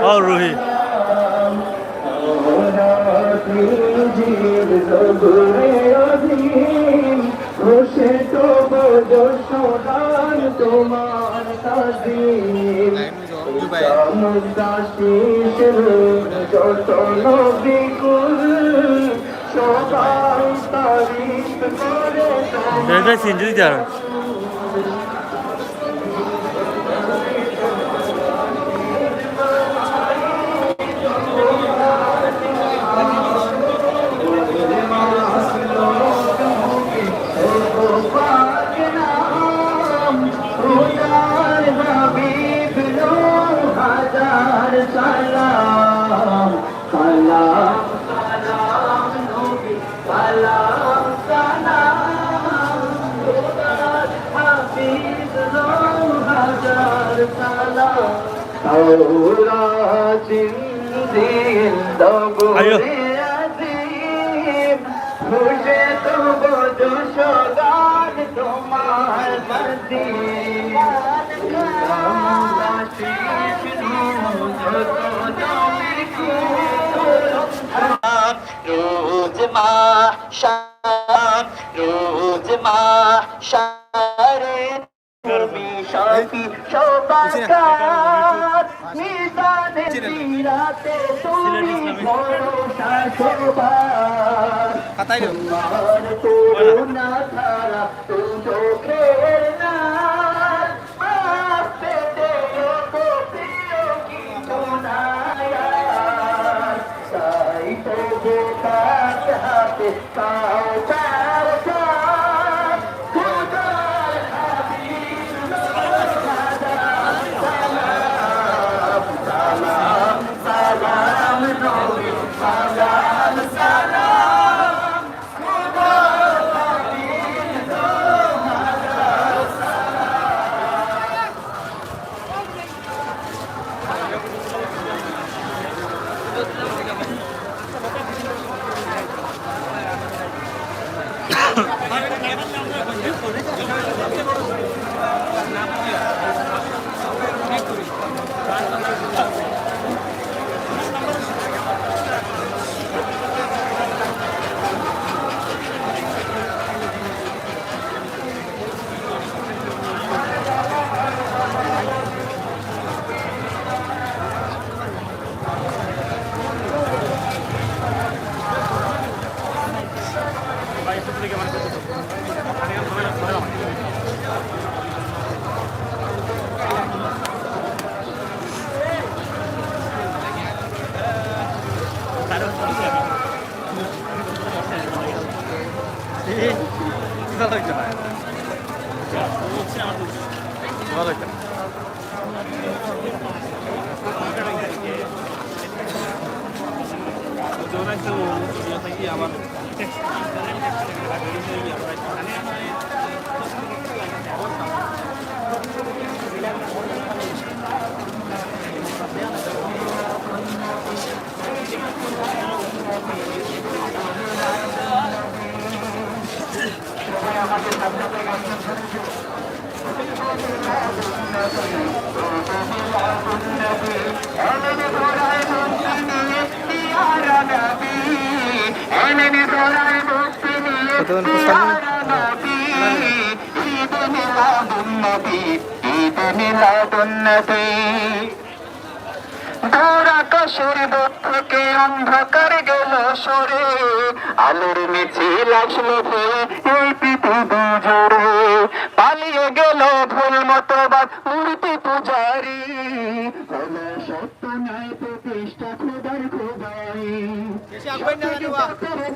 और रूही তোমার তাজিম যত নবিকুল সবাই তারিফ করে সিনজুরি যার salam salam salam nabi salam salam habib hajar salam aura zindil dabure azim mujhe to bodo shogan tomar madin रोज माशारे शाफी शोभाकार निदाने जीराते तुमी भरोसा शोभार तुम्हार तो ना थारा तुम जो खेलना आपसे तेरे को प्रियो की मुनाया साई तो बेटा चाहते साउकार का खुदार हबीब सलाम सलाम सलाम नबी सलाम सलाम खुदार हबीब আমার দূর আকাশের বুক থেকে অন্ধকার গেল সরে, আলোর মিছিল আসলো ফিরে এই পৃথিবী জুড়ে। পালিয়ে গেল ভুল মতবাদ মূর্তি পূজারি, হলো সত্য ন্যায় প্রতিষ্ঠা খোদার খোদাই।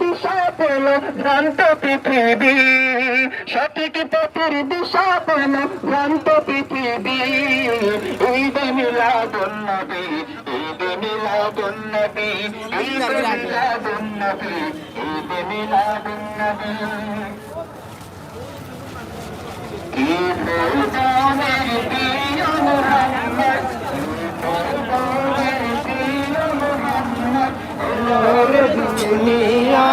দিশা পেল ভ্রান্ত পৃথিবী, সঠিক পথের দিশা পেল ভ্রান্ত পৃথিবী। ঈদে মিলাদুন নবী, ঈদে মিলাদুন নবী, ঈদে মিলাদুন নবী, ঈদে মিলাদুন নবী। কি ফুলদানের প্রিয় মুহাম্মদ, ফুলদানের প্রিয় মুহাম্মদ, নূর দুনিয়া।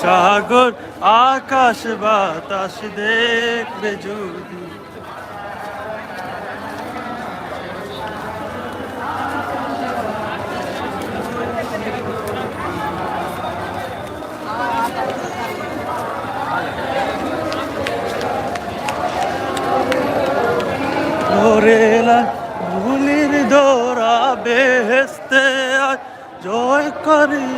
সাগর আকাশ বাতাস দেখবে যদি, ওরেলা ভুলির দোরা বেহেস্তে আজ জয় করি